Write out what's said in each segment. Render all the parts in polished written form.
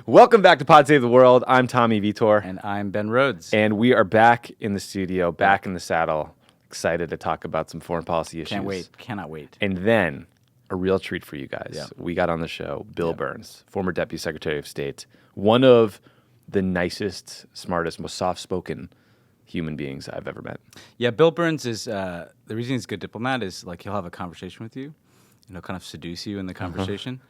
Welcome back to Pod Save the World. I'm Tommy Vietor. And I'm Ben Rhodes. And we are back in the studio, back in the saddle, excited to talk about some foreign policy issues. Can't wait. Cannot wait. And then, a real treat for you guys. Yeah. We got on the show Bill Burns, former Deputy Secretary of State, one of the nicest, smartest, most soft-spoken human beings I've ever met. Yeah, Bill Burns is, the reason he's a good diplomat is like he'll have a conversation with you, and he'll kind of seduce you in the conversation.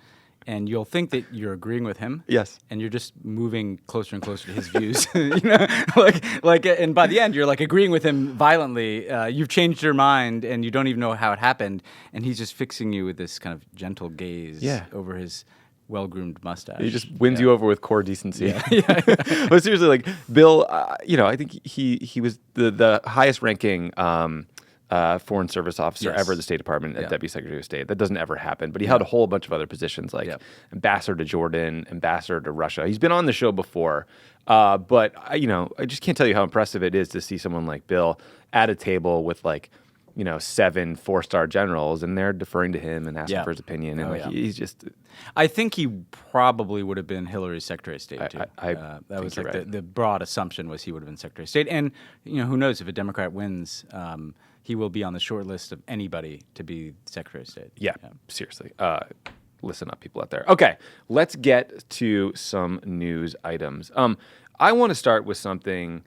And you'll think that you're agreeing with him. Yes. And you're just moving closer and closer to his views. And by the end, you're like agreeing with him violently. You've changed your mind, and you don't even know how it happened. And he's just fixing you with this kind of gentle gaze over his well-groomed mustache. He just wins you over with core decency. Yeah. But seriously, like Bill, I think he was the highest-ranking Foreign Service officer ever at the State Department, at Deputy Secretary of State. That doesn't ever happen. But he held a whole bunch of other positions, like ambassador to Jordan, ambassador to Russia. He's been on the show before, but I just can't tell you how impressive it is to see someone like Bill at a table with 7 four-star generals, and they're deferring to him and asking for his opinion. And he's just. I think he probably would have been Hillary's Secretary of State too. That was like the broad assumption was he would have been Secretary of State. And who knows, if a Democrat wins, he will be on the short list of anybody to be Secretary of State. Yeah. Seriously. Listen up, people out there. Okay, let's get to some news items. I want to start with something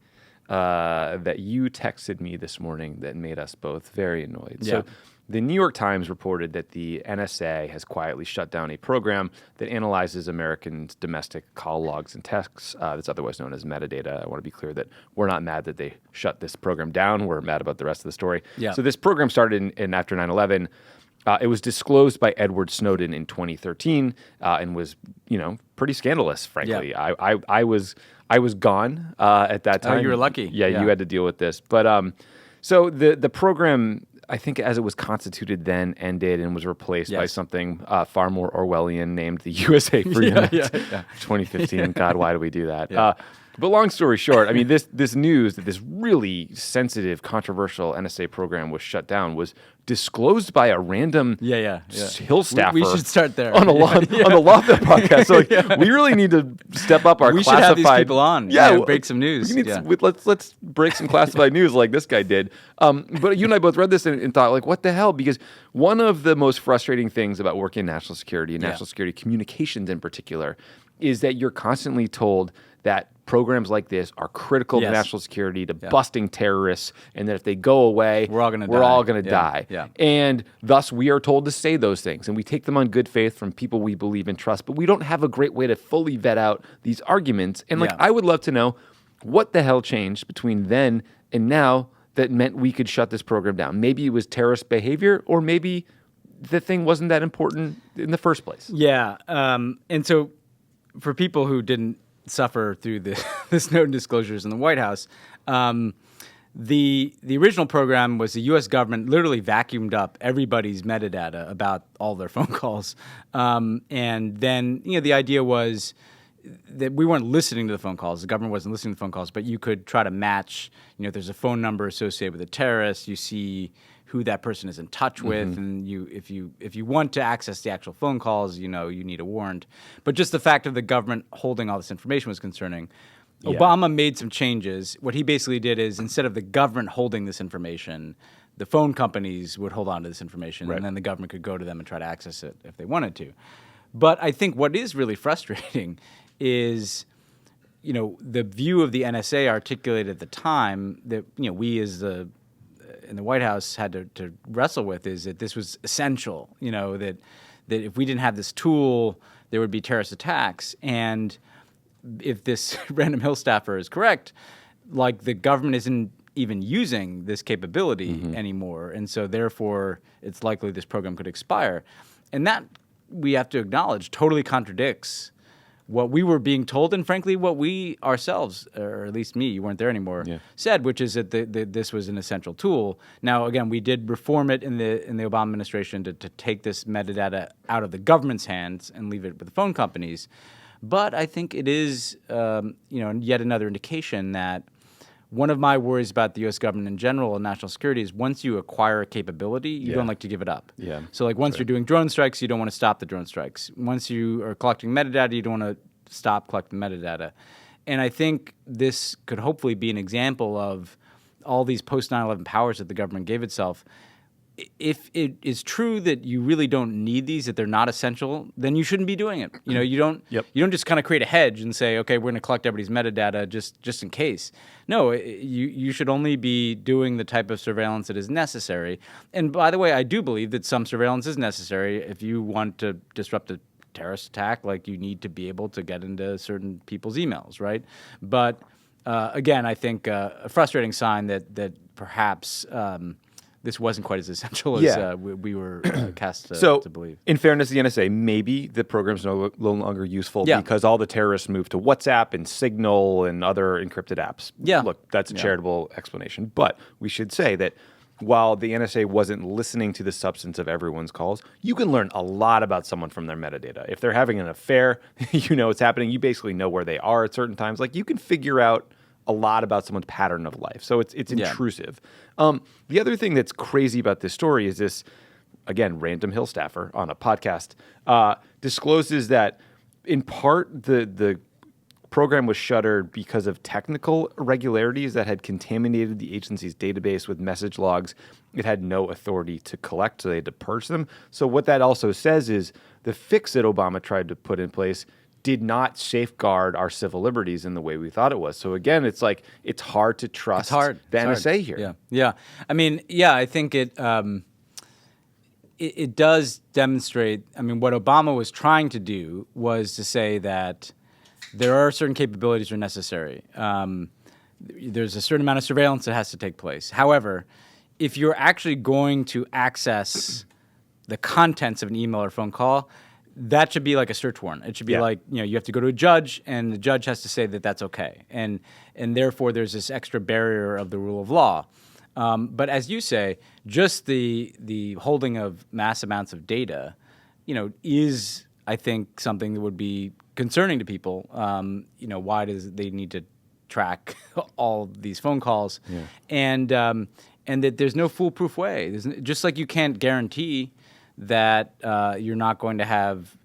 that you texted me this morning that made us both very annoyed. Yeah. So the New York Times reported that the NSA has quietly shut down a program that analyzes Americans' domestic call logs and texts. That's otherwise known as metadata. I want to be clear that we're not mad that they shut this program down. We're mad about the rest of the story. Yeah. So this program started in after 9/11. It was disclosed by Edward Snowden in 2013 and was, pretty scandalous, frankly. Yeah. I was gone at that time. Oh, you were lucky. Yeah, you had to deal with this. But so the program, I think as it was constituted then, ended and was replaced by something far more Orwellian named the USA Free Net. 2015. God, why do we do that? Yeah. But long story short, I mean, this news that this really sensitive, controversial NSA program was shut down was disclosed by a random Hill staffer. We should start there. On the Lovett podcast. So we really need to step up our we classified. should have these people on. Yeah, break some news. Let's break some classified news like this guy did. But you and I both read this and thought, like, what the hell? Because one of the most frustrating things about working in national security and national security communications in particular is that you're constantly told that programs like this are critical to national security, to busting terrorists, and that if they go away, we're all going to die. Yeah. And thus, we are told to say those things, and we take them on good faith from people we believe and trust, but we don't have a great way to fully vet out these arguments. And I would love to know what the hell changed between then and now that meant we could shut this program down. Maybe it was terrorist behavior, or maybe the thing wasn't that important in the first place. Yeah. And so for people who didn't suffer through the Snowden disclosures in the White House, the original program was the U.S. government literally vacuumed up everybody's metadata about all their phone calls, and then the idea was that we weren't listening to the phone calls. The government wasn't listening to the phone calls, but you could try to match. If there's a phone number associated with a terrorist, you see who that person is in touch with, and if you want to access the actual phone calls, you need a warrant. But just the fact of the government holding all this information was concerning. Yeah. Obama made some changes. What he basically did is, instead of the government holding this information, the phone companies would hold on to this information, and then the government could go to them and try to access it if they wanted to. But I think what is really frustrating is, the view of the NSA articulated at the time that we as in the White House had to wrestle with, is that this was essential. That if we didn't have this tool, there would be terrorist attacks. And if this random Hill staffer is correct, the government isn't even using this capability anymore, and so therefore it's likely this program could expire. And that, we have to acknowledge, totally contradicts what we were being told, and frankly, what we ourselves, or at least me, you weren't there anymore, said, which is that this was an essential tool. Now, again, we did reform it in the Obama administration to take this metadata out of the government's hands and leave it with the phone companies. But I think it is, yet another indication that one of my worries about the U.S. government in general and national security is once you acquire a capability, you don't like to give it up. Yeah. So once you're doing drone strikes, you don't want to stop the drone strikes. Once you are collecting metadata, you don't want to stop collecting metadata. And I think this could hopefully be an example of all these post 9/11 powers that the government gave itself. If it is true that you really don't need these, that they're not essential, then you shouldn't be doing it. You don't just kind of create a hedge and say, okay, we're going to collect everybody's metadata just in case. No, you should only be doing the type of surveillance that is necessary. And by the way, I do believe that some surveillance is necessary. If you want to disrupt a terrorist attack, like, you need to be able to get into certain people's emails, right? But again, I think a frustrating sign that perhaps this wasn't quite as essential as we were cast to believe. In fairness to the NSA, maybe the program's no longer useful because all the terrorists moved to WhatsApp and Signal and other encrypted apps. Yeah. Look, that's a charitable explanation. But we should say that while the NSA wasn't listening to the substance of everyone's calls, you can learn a lot about someone from their metadata. If they're having an affair, you know what's happening. You basically know where they are at certain times. Like, you can figure out a lot about someone's pattern of life. So it's intrusive. The other thing that's crazy about this story is this, again, random Hill staffer on a podcast discloses that in part the program was shuttered because of technical irregularities that had contaminated the agency's database with message logs it had no authority to collect, so they had to purge them. So what that also says is the fix that Obama tried to put in place did not safeguard our civil liberties in the way we thought it was. So again, it's like it's hard to trust the NSA here. Yeah. I mean, I think it does demonstrate. I mean, what Obama was trying to do was to say that there are certain capabilities that are necessary. There's a certain amount of surveillance that has to take place. However, if you're actually going to access the contents of an email or phone call, that should be like a search warrant. It should be like, you have to go to a judge, and the judge has to say that that's okay. And therefore, there's this extra barrier of the rule of law. But as you say, just the holding of mass amounts of data, is, I think, something that would be concerning to people. Why does they need to track all these phone calls? Yeah. And that there's no foolproof way. Just like you can't guarantee that you're not going to have,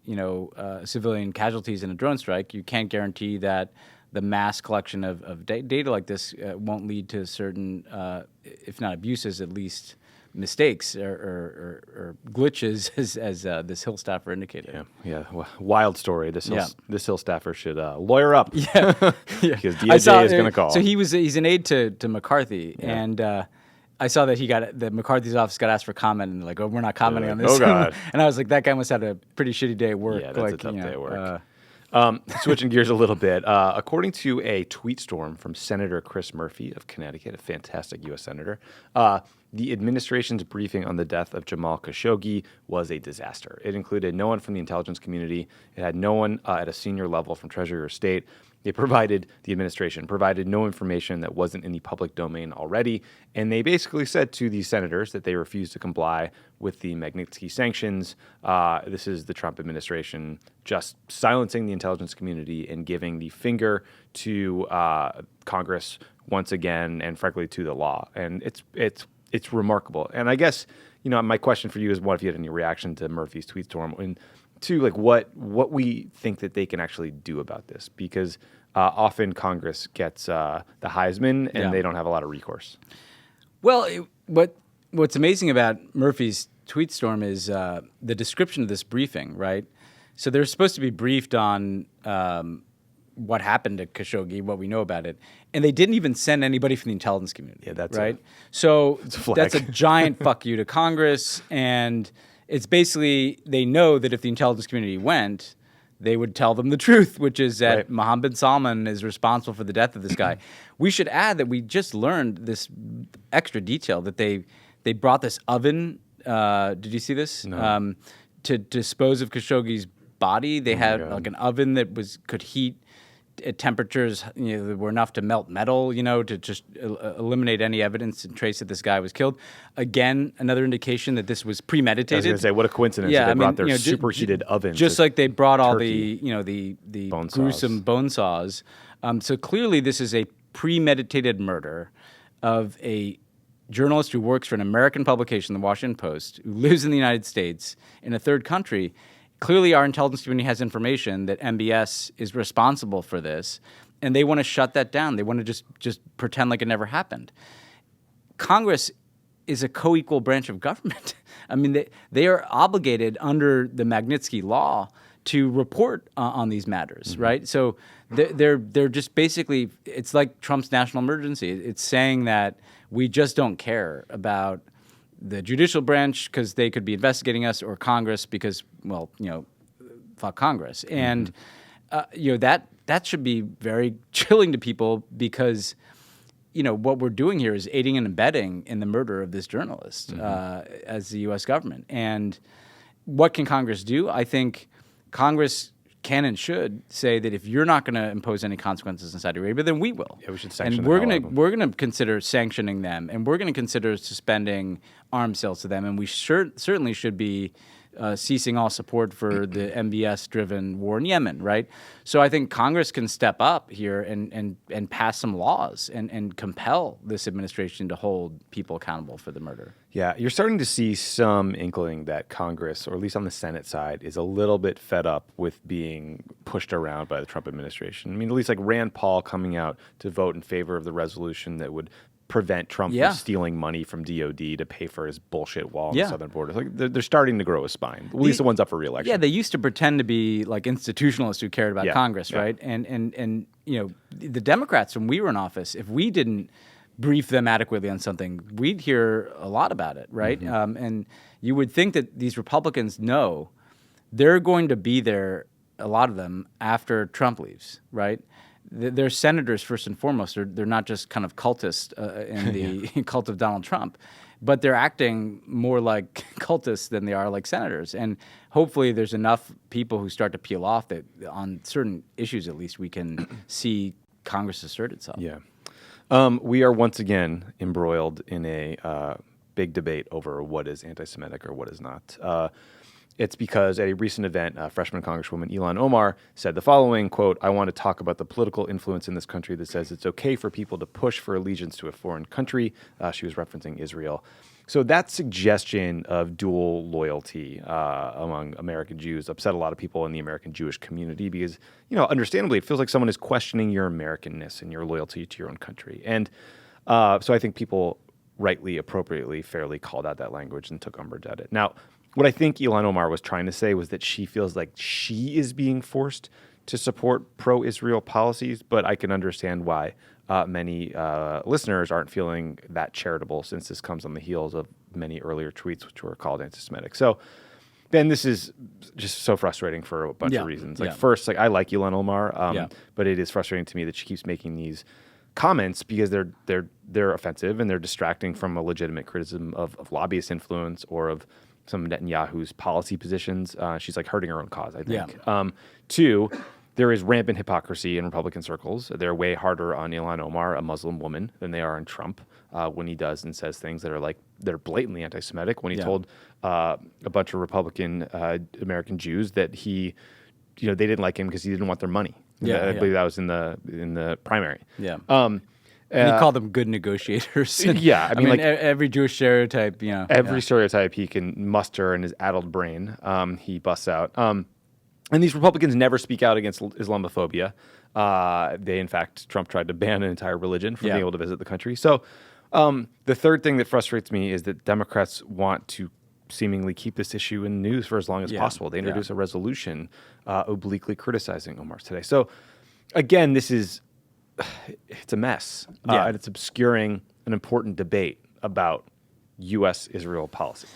civilian casualties in a drone strike. You can't guarantee that the mass collection of data like this won't lead to certain, if not abuses, at least mistakes or glitches, as this Hill staffer indicated. Yeah. Wild story. This Hill staffer should lawyer up. Yeah. Because DOJ is going to call. So he's an aide to McCarthy, and I saw that McCarthy's office got asked for comment, and they're like, "Oh, we're not commenting on this." Oh God! And I was like, "That guy must have had a pretty shitty day at work." Yeah, that's a tough day at work. Switching gears a little bit, according to a tweet storm from Senator Chris Murphy of Connecticut, a fantastic U.S. senator, the administration's briefing on the death of Jamal Khashoggi was a disaster. It included no one from the intelligence community. It had no one at a senior level from Treasury or State. The administration provided no information that wasn't in the public domain already, and they basically said to these senators that they refused to comply with the Magnitsky sanctions. This is the Trump administration just silencing the intelligence community and giving the finger to Congress once again, and frankly to the law. And it's remarkable. And I guess my question for you is, what if you had any reaction to Murphy's tweet storm? And two, like what we think that they can actually do about this, because often Congress gets the Heisman and they don't have a lot of recourse. Well, what's amazing about Murphy's tweet storm is the description of this briefing, right? So they're supposed to be briefed on what happened to Khashoggi, what we know about it, and they didn't even send anybody from the intelligence community. Yeah, that's right. That's a giant fuck you to Congress, and it's basically, they know that if the intelligence community went, they would tell them the truth, which is that Mohammed bin Salman is responsible for the death of this guy. We should add that we just learned this extra detail that they brought this oven. Did you see this? No. To dispose of Khashoggi's body, they had like an oven that could heat at temperatures that were enough to melt metal, to just eliminate any evidence and trace that this guy was killed. Again, another indication that this was premeditated. I was going to say, what a coincidence! Yeah, they brought their superheated oven, just like they brought all the gruesome bone saws. So clearly, this is a premeditated murder of a journalist who works for an American publication, the Washington Post, who lives in the United States in a third country. clearly our intelligence community has information that MBS is responsible for this, and they want to shut that down. They want to just pretend like it never happened. Congress is a co-equal branch of government. I mean, they are obligated under the Magnitsky Law to report on these matters, right? So they're just basically, it's like Trump's national emergency. It's saying that we just don't care about the judicial branch because they could be investigating us, or Congress because, well, fuck Congress. And that should be very chilling to people because what we're doing here is aiding and abetting in the murder of this journalist as the U.S. government. And what can Congress do? I think Congress can and should say that if you're not going to impose any consequences in Saudi Arabia, then we will. Yeah, we should sanction and them. we're going to consider sanctioning them, and we're going to consider suspending arms sales to them, and we certainly should be ceasing all support for the MBS-driven war in Yemen, right? So I think Congress can step up here and pass some laws and compel this administration to hold people accountable for the murder. Yeah, you're starting to see some inkling that Congress, or at least on the Senate side, is a little bit fed up with being pushed around by the Trump administration. I mean, at least like Rand Paul coming out to vote in favor of the resolution that would prevent Trump from stealing money from DOD to pay for his bullshit wall on the southern border. Like they're starting to grow a spine. At least the ones up for re-election. Yeah, they used to pretend to be like institutionalists who cared about Congress, right? And the Democrats, when we were in office, if we didn't brief them adequately on something, we'd hear a lot about it, right? And you would think that these Republicans know they're going to be there, a lot of them, after Trump leaves, right? They're senators first and foremost. They're not just kind of cultists in the cult of Donald Trump, but they're acting more like cultists than they are like senators. And hopefully there's enough people who start to peel off that on certain issues, at least, we can see Congress assert itself. Yeah. We are once again embroiled in a big debate over what is anti-Semitic or what is not. It's because at a recent event, freshman Congresswoman Ilhan Omar said the following, quote, "I want to talk about the political influence in this country that says it's okay for people to push for allegiance to a foreign country." She was referencing Israel. So that suggestion of dual loyalty among American Jews upset a lot of people in the American Jewish community because, understandably, it feels like someone is questioning your Americanness and your loyalty to your own country. And so I think people rightly, appropriately, fairly called out that language and took umbrage at it. Now, what I think Ilhan Omar was trying to say was that she feels like she is being forced to support pro-Israel policies, but I can understand why many listeners aren't feeling that charitable since this comes on the heels of many earlier tweets which were called anti-Semitic. So, Ben, this is just so frustrating for a bunch of reasons. First, I like Ilhan Omar, but it is frustrating to me that she keeps making these comments because they're offensive and they're distracting from a legitimate criticism of lobbyist influence or of some of Netanyahu's policy positions. She's hurting her own cause, I think. Two, there is rampant hypocrisy in Republican circles. They're way harder on Ilhan Omar, a Muslim woman, than they are on Trump when he does and says things that are they're blatantly anti-Semitic. When he told a bunch of Republican American Jews that they didn't like him because he didn't want their money. I believe that was in the primary. And he called them good negotiators. I mean, every Jewish stereotype, Every stereotype he can muster in his addled brain, he busts out. And these Republicans never speak out against Islamophobia. In fact, Trump tried to ban an entire religion from being able to visit the country. So the third thing that frustrates me is that Democrats want to seemingly keep this issue in the news for as long as possible. They introduce a resolution obliquely criticizing Omar today. So again, it's a mess. And it's obscuring an important debate about U.S.-Israel policy.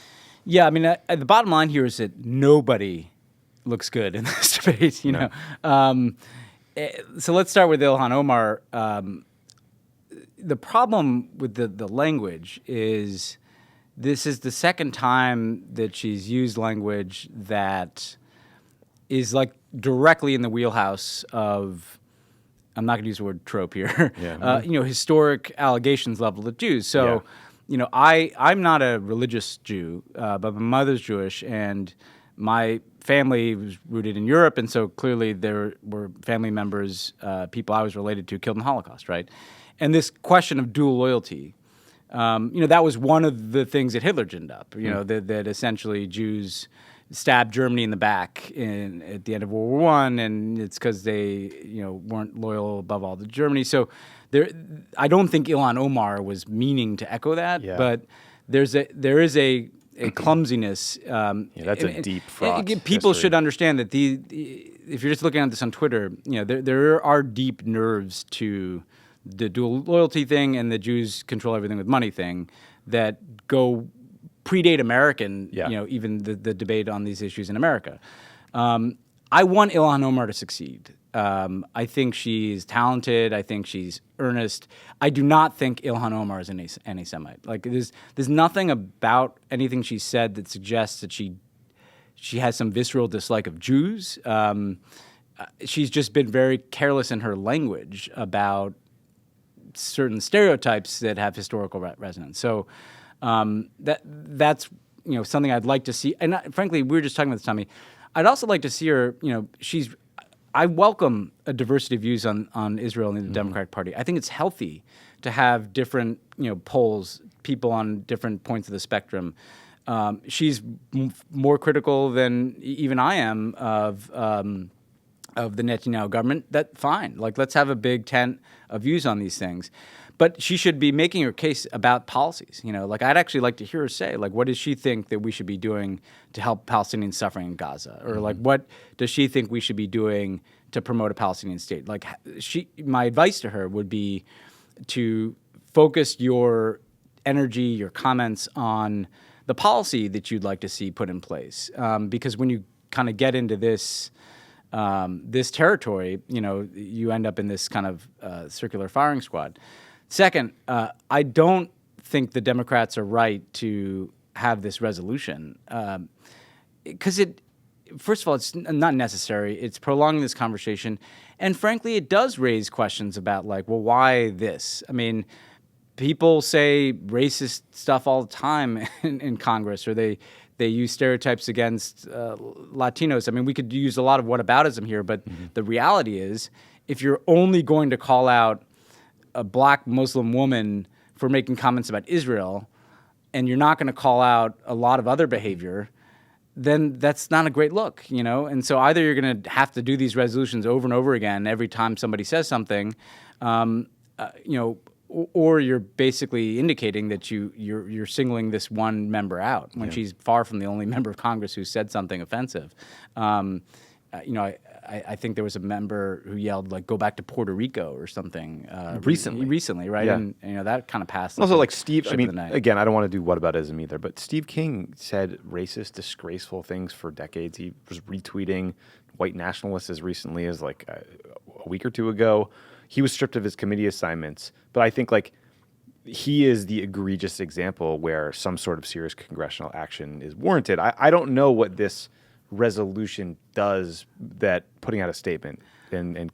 Yeah, I mean, the bottom line here is that nobody looks good in this debate, So let's start with Ilhan Omar. The problem with the language is this is the second time that she's used language that is directly in the wheelhouse of, I'm not going to use the word trope here, historic allegations leveled at Jews. So, I'm not a religious Jew, but my mother's Jewish, and my family was rooted in Europe, and so clearly there were family members, people I was related to, killed in the Holocaust, right? And this question of dual loyalty, that was one of the things that Hitler ginned up, that essentially Jews stabbed Germany in the back at the end of World War I, and it's because they weren't loyal above all to Germany. So I don't think Ilhan Omar was meaning to echo that, but there is a clumsiness. That's a deep fraught people history. should understand that if you're just looking at this on Twitter, there are deep nerves to the dual loyalty thing and the Jews control everything with money thing that predate American, even the debate on these issues in America. I want Ilhan Omar to succeed. I think she's talented. I think she's earnest. I do not think Ilhan Omar is an anti-Semite. Like there's nothing about anything she said that suggests that she has some visceral dislike of Jews. She's just been very careless in her language about certain stereotypes that have historical resonance. So that's something I'd like to see. And frankly, we were just talking about this, Tommy. I'd also like to see her. I welcome a diversity of views on Israel and the Democratic Party. I think it's healthy to have different polls, people on different points of the spectrum. She's more critical than even I am of the Netanyahu government. That's fine. Like, let's have a big tent of views on these things. But she should be making her case about policies. Like I'd actually like to hear her say, like, what does she think that we should be doing to help Palestinians suffering in Gaza? Or like, what does she think we should be doing to promote a Palestinian state? Like, my advice to her would be to focus your energy, your comments on the policy that you'd like to see put in place. Because when you kind of get into this territory, you end up in this kind of circular firing squad. Second, I don't think the Democrats are right to have this resolution because first of all, it's not necessary. It's prolonging this conversation. And frankly, it does raise questions about like, well, why this? I mean, people say racist stuff all the time in Congress, or they use stereotypes against Latinos. I mean, we could use a lot of whataboutism here, but the reality is if you're only going to call out a black Muslim woman for making comments about Israel, and you're not going to call out a lot of other behavior, then that's not a great look, And so either you're going to have to do these resolutions over and over again every time somebody says something, or you're basically indicating that you're singling this one member out when she's far from the only member of Congress who said something offensive. I think there was a member who yelled like "Go back to Puerto Rico" or something recently, right? Yeah. And that kind of passed. Also, like Steve. I mean, again, I don't want to do whataboutism either, but Steve King said racist, disgraceful things for decades. He was retweeting white nationalists as recently as like a week or two ago. He was stripped of his committee assignments, but I think like he is the egregious example where some sort of serious congressional action is warranted. I don't know what this resolution does that putting out a statement and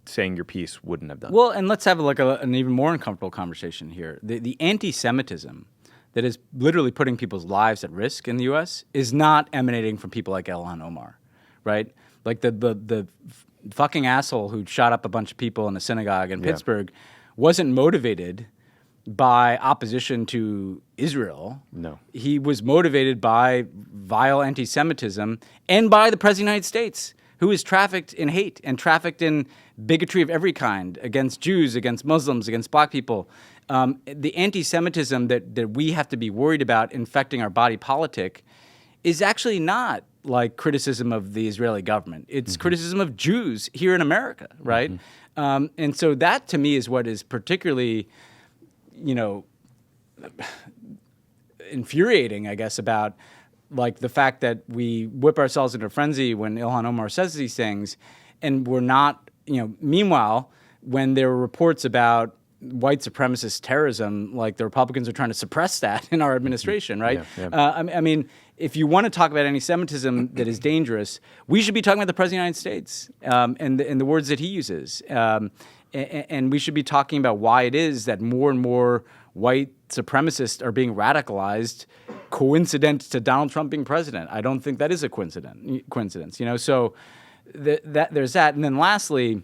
saying your piece wouldn't have done. Well, and let's have like an even more uncomfortable conversation here. The anti-Semitism that is literally putting people's lives at risk in the U.S. is not emanating from people like Ilhan Omar, right? Like the fucking asshole who shot up a bunch of people in a synagogue in Pittsburgh wasn't motivated by opposition to Israel. No. He was motivated by vile anti-Semitism and by the President of the United States, who is trafficked in hate and trafficked in bigotry of every kind against Jews, against Muslims, against black people. The anti-Semitism that we have to be worried about infecting our body politic is actually not like criticism of the Israeli government. It's criticism of Jews here in America, right? And so that, to me, is what is particularly infuriating, I guess, about like the fact that we whip ourselves into a frenzy when Ilhan Omar says these things, and we're not, meanwhile, when there were reports about white supremacist terrorism, like the Republicans are trying to suppress that in our administration, right? I mean, if you want to talk about anti-Semitism that is dangerous, we should be talking about the President of the United States and the words that he uses. And we should be talking about why it is that more and more white supremacists are being radicalized coincident to Donald Trump being president. I don't think that is a coincidence. So there's that. And then lastly,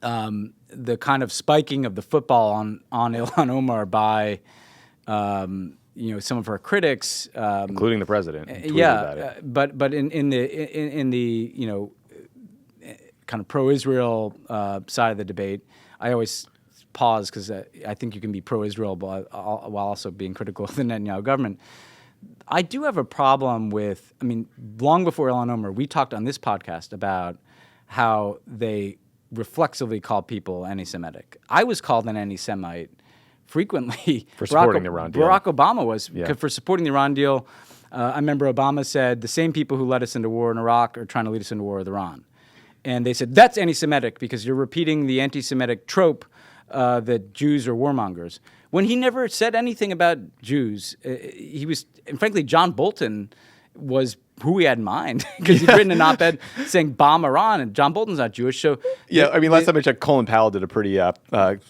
the kind of spiking of the football on Ilhan Omar by some of her critics, including the president, about it. But in the kind of pro-Israel side of the debate, I always pause because I think you can be pro-Israel while also being critical of the Netanyahu government. I do have a problem with, long before Ilhan Omar, we talked on this podcast about how they reflexively call people anti-Semitic. I was called an anti-Semite frequently. For supporting the Iran deal. Barack Obama was, for supporting the Iran deal. I remember Obama said, the same people who led us into war in Iraq are trying to lead us into war with Iran. And they said, that's anti-Semitic because you're repeating the anti-Semitic trope that Jews are warmongers. When he never said anything about Jews, and frankly, John Bolton was who he had in mind because he'd written an op-ed saying bomb Iran, and John Bolton's not Jewish. So last time I checked, Colin Powell did a pretty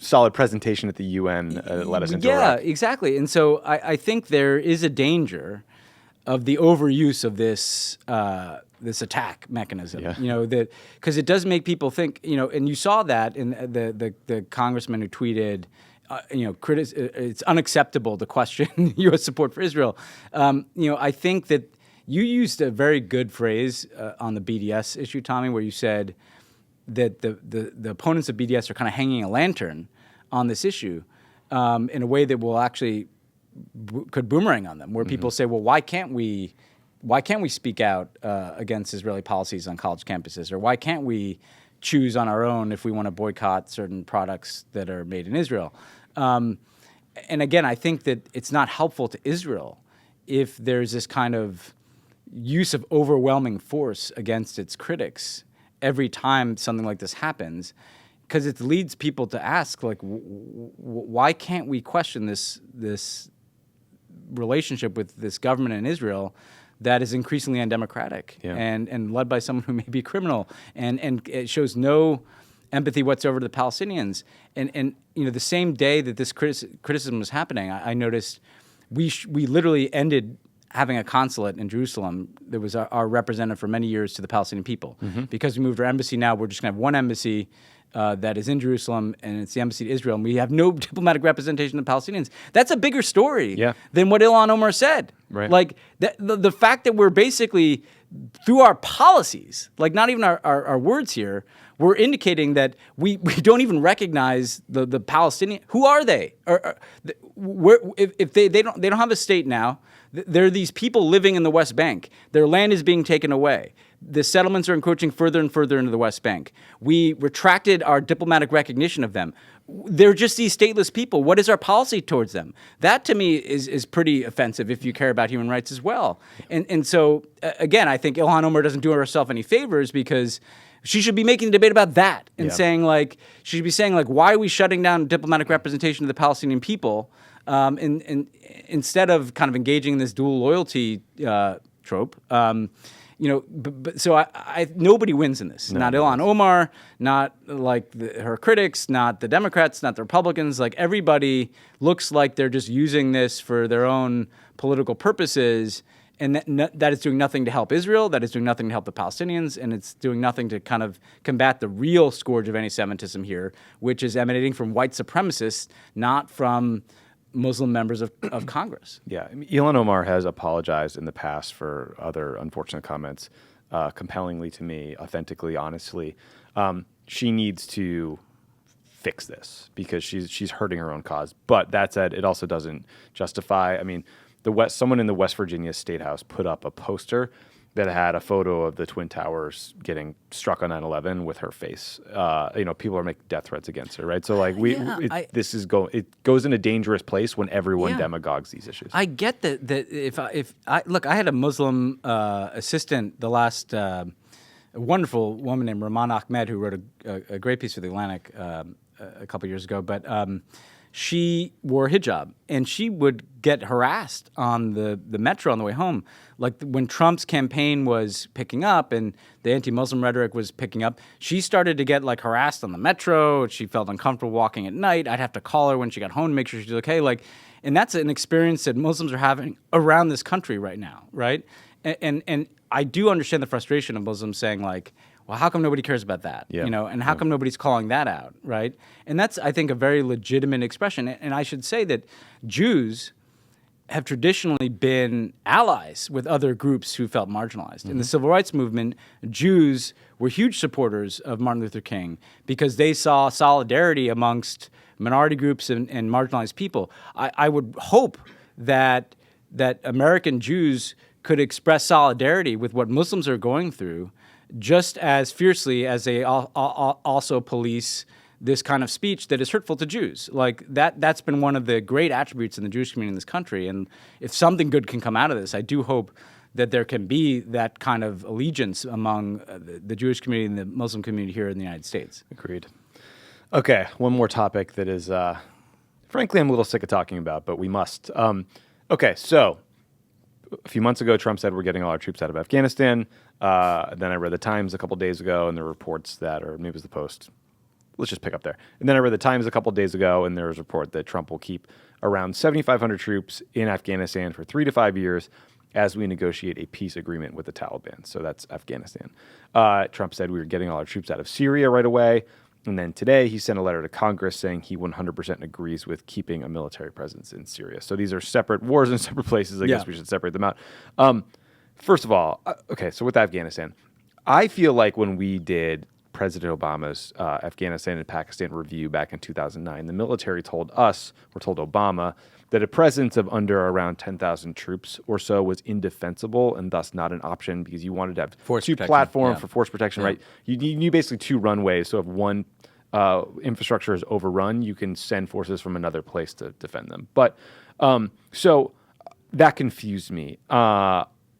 solid presentation at the UN that led us into Iraq. Yeah, exactly. And so I think there is a danger of the overuse of this this attack mechanism, that because it does make people think, and you saw that in the congressman who tweeted, it's unacceptable to question U.S. support for Israel. I think that you used a very good phrase on the BDS issue, Tommy, where you said that the opponents of BDS are kind of hanging a lantern on this issue in a way that will actually could boomerang on them, where people say, well, why can't we speak out against Israeli policies on college campuses? Or why can't we choose on our own if we want to boycott certain products that are made in Israel? And again, I think that it's not helpful to Israel if there's this kind of use of overwhelming force against its critics every time something like this happens, because it leads people to ask, like, why can't we question this relationship with this government in Israel that is increasingly undemocratic and led by someone who may be a criminal, and it shows no empathy whatsoever to the Palestinians. And the same day that this criticism was happening, I noticed we literally ended having a consulate in Jerusalem that was our representative for many years to the Palestinian people. Because we moved our embassy now, we're just going to have one embassy that is in Jerusalem, and it's the embassy to Israel, and we have no diplomatic representation of the Palestinians. That's a bigger story than what Ilhan Omar said. Right. Like, the fact that we're basically, through our policies, like not even our words here, we're indicating that we don't even recognize the Palestinian. Who are they? If they don't have a state now, there are these people living in the West Bank. Their land is being taken away. The settlements are encroaching further and further into the West Bank. We retracted our diplomatic recognition of them. They're just these stateless people. What is our policy towards them? That, to me, is pretty offensive if you care about human rights as well. And so, again, I think Ilhan Omar doesn't do herself any favors, because she should be making a debate about that and saying, like, she should be saying, like, why are we shutting down diplomatic representation of the Palestinian people? And instead of kind of engaging in this dual loyalty trope. So nobody wins in this. Not Ilhan Omar, not like her critics, not the Democrats, not the Republicans. Like, everybody looks like they're just using this for their own political purposes, and that is doing nothing to help Israel, that is doing nothing to help the Palestinians, and it's doing nothing to kind of combat the real scourge of anti-Semitism here, which is emanating from white supremacists, not from Muslim members of Congress. Yeah, Ilhan Omar has apologized in the past for other unfortunate comments, compellingly to me, authentically, honestly. She needs to fix this because she's hurting her own cause. But that said, it also doesn't justify. I mean, someone in the West Virginia State House put up a poster that had a photo of the Twin Towers getting struck on 9/11 with her face. People are making death threats against her, right? So, like, it goes in a dangerous place when everyone demagogues these issues. I get that. If I had a Muslim assistant, the last a wonderful woman named Rahman Ahmed, who wrote a great piece for the Atlantic a couple years ago, but. She wore hijab, and she would get harassed on the metro on the way home. Like, when Trump's campaign was picking up and the anti-Muslim rhetoric was picking up, she started to get, like, harassed on the metro. She felt uncomfortable walking at night. I'd have to call her when she got home to make sure she's okay. Like, and that's an experience that Muslims are having around this country right now, right? And I do understand the frustration of Muslims saying, like, well, how come nobody cares about that? And how come nobody's calling that out, right? And that's, I think, a very legitimate expression. And I should say that Jews have traditionally been allies with other groups who felt marginalized. In the civil rights movement, Jews were huge supporters of Martin Luther King because they saw solidarity amongst minority groups and marginalized people. I would hope that American Jews could express solidarity with what Muslims are going through just as fiercely as they also police this kind of speech that is hurtful to Jews. Like that's been one of the great attributes in the Jewish community in this country. And if something good can come out of this, I do hope that there can be that kind of allegiance among the Jewish community and the Muslim community here in the United States. Agreed. Okay, one more topic that is, frankly, I'm a little sick of talking about, but we must. Okay, so a few months ago, Trump said we're getting all our troops out of Afghanistan. Then I read the Times a couple days ago, and there were reports that, or maybe it was the Post. Let's just pick up there. And then I read the Times a couple days ago, and there was a report that Trump will keep around 7,500 troops in Afghanistan for 3 to 5 years as we negotiate a peace agreement with the Taliban. So that's Afghanistan. Trump said we were getting all our troops out of Syria right away. And then today he sent a letter to Congress saying he 100% agrees with keeping a military presence in Syria. So these are separate wars in separate places. I guess we should separate them out. First of all, okay, so with Afghanistan, I feel like when we did President Obama's Afghanistan and Pakistan review back in 2009, the military told us, or told Obama, that a presence of under around 10,000 troops or so was indefensible and thus not an option because you wanted to have two platforms for force protection, right? You need basically 2 runways. So if one infrastructure is overrun, you can send forces from another place to defend them. But so that confused me.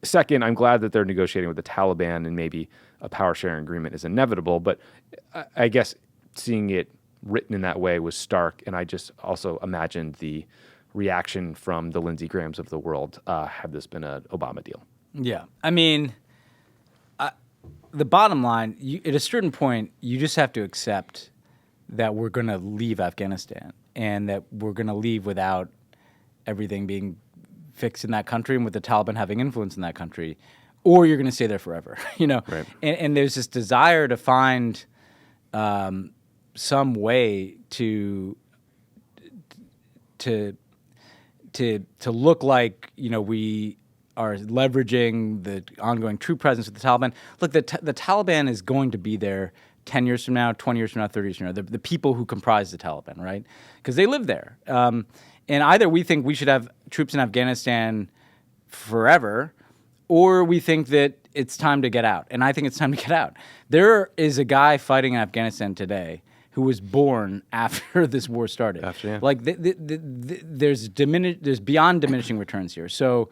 Second, I'm glad that they're negotiating with the Taliban and maybe a power sharing agreement is inevitable. But I guess seeing it written in that way was stark. And I just also imagined the reaction from the Lindsey Grahams of the world had this been an Obama deal. Yeah. I mean, the bottom line, at a certain point, you just have to accept that we're going to leave Afghanistan and that we're going to leave without everything being fixed in that country and with the Taliban having influence in that country, or you're going to stay there forever, you know? Right. And there's this desire to find some way to look like, you know, we are leveraging the ongoing troop presence with the Taliban. Look, the Taliban is going to be there 10 years from now, 20 years from now, 30 years from now, the people who comprise the Taliban, right? Because they live there. And either we think we should have troops in Afghanistan forever, or we think that it's time to get out. And I think it's time to get out. There is a guy fighting in Afghanistan today who was born after this war started. Like there's beyond diminishing returns here. So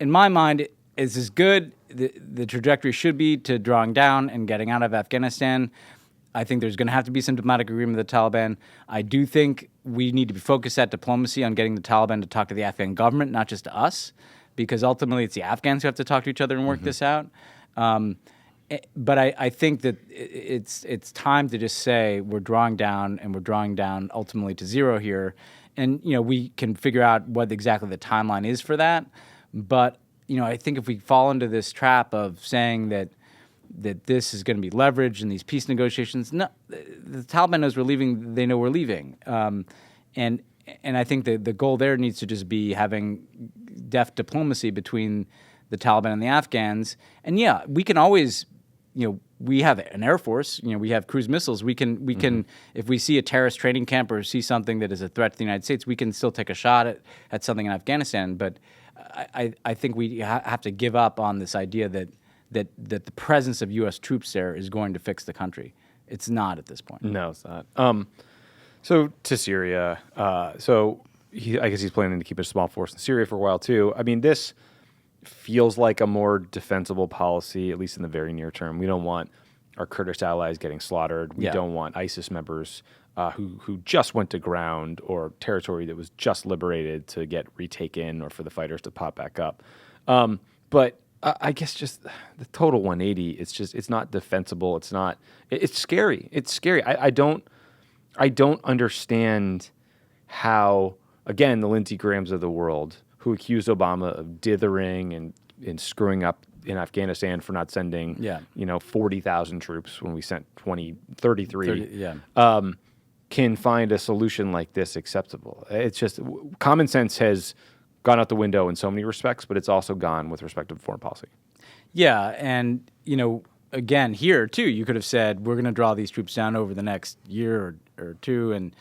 in my mind, it's as good. The trajectory should be to drawing down and getting out of Afghanistan. I think there's going to have to be some diplomatic agreement with the Taliban. I do think we need to be focused at diplomacy on getting the Taliban to talk to the Afghan government, not just to us, because ultimately it's the Afghans who have to talk to each other and work this out. But I think that it's time to just say we're drawing down, and we're drawing down ultimately to zero here. And, you know, we can figure out what exactly the timeline is for that. But, you know, I think if we fall into this trap of saying that this is going to be leveraged in these peace negotiations, no, the Taliban knows we're leaving. They know we're leaving. And I think the goal there needs to just be having deft diplomacy between the Taliban and the Afghans. And yeah, we can always, you know, we have an Air Force, you know, we have cruise missiles. We can, if we see a terrorist training camp or see something that is a threat to the United States, we can still take a shot at something in Afghanistan. But I think we have to give up on this idea that the presence of U.S. troops there is going to fix the country. It's not at this point. No, it's not. So to Syria. I guess he's planning to keep a small force in Syria for a while too. I mean, this feels like a more defensible policy, at least in the very near term. We don't want our Kurdish allies getting slaughtered. We don't want ISIS members who just went to ground or territory that was just liberated to get retaken or for the fighters to pop back up. But I guess just the total 180, it's not defensible. It's scary. It's scary. I don't understand how, again, the Lindsey Grahams of the world who accused Obama of dithering and screwing up in Afghanistan for not sending 40,000 troops when we sent 33, can find a solution like this acceptable. It's just common sense has gone out the window in so many respects, but it's also gone with respect to foreign policy. Yeah, and again, here too, you could have said we're going to draw these troops down over the next year or two, and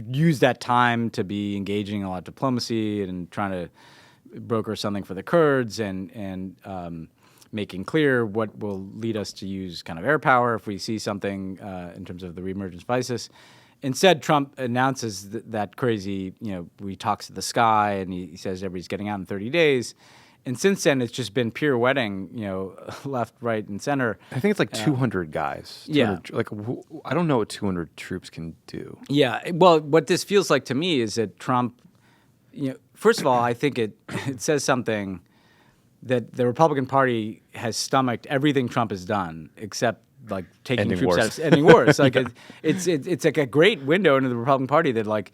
use that time to be engaging in a lot of diplomacy and trying to broker something for the Kurds and making clear what will lead us to use kind of air power if we see something in terms of the reemergence of ISIS. Instead, Trump announces that crazy, he talks to the sky and he says everybody's getting out in 30 days. And since then, it's just been pirouetting, left, right, and center. I think it's like 200 guys. 200, Like, I don't know what 200 troops can do. Yeah. Well, what this feels like to me is that Trump, first of all, I think it says something that the Republican Party has stomached everything Trump has done, except like taking troops out of ending wars. Like it's like a great window into the Republican Party that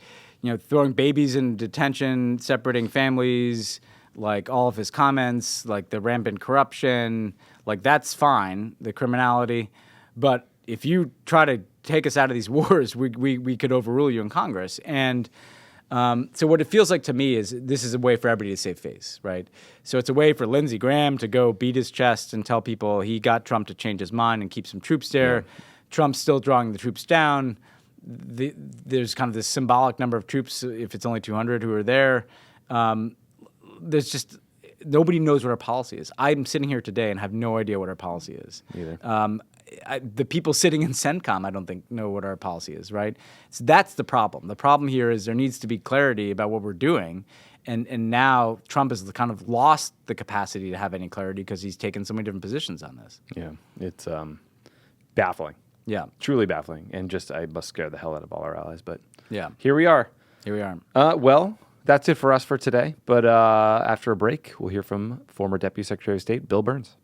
throwing babies in detention, separating families, like all of his comments, like the rampant corruption, like that's fine, the criminality. But if you try to take us out of these wars, we could overrule you in Congress. And so what it feels like to me is this is a way for everybody to save face, right? So it's a way for Lindsey Graham to go beat his chest and tell people he got Trump to change his mind and keep some troops there. Yeah. Trump's still drawing the troops down. There's kind of this symbolic number of troops, if it's only 200 who are there. There's just nobody knows what our policy is. I'm sitting here today and have no idea what our policy is. Either. The people sitting in CENTCOM, I don't think know what our policy is, right? So that's the problem. The problem here is there needs to be clarity about what we're doing, and now Trump has kind of lost the capacity to have any clarity because he's taken so many different positions on this. Yeah, it's baffling. Yeah, truly baffling, and just I must scare the hell out of all our allies. But yeah, here we are. Here we are. Well, that's it for us for today. But after a break, we'll hear from former Deputy Secretary of State Bill Burns.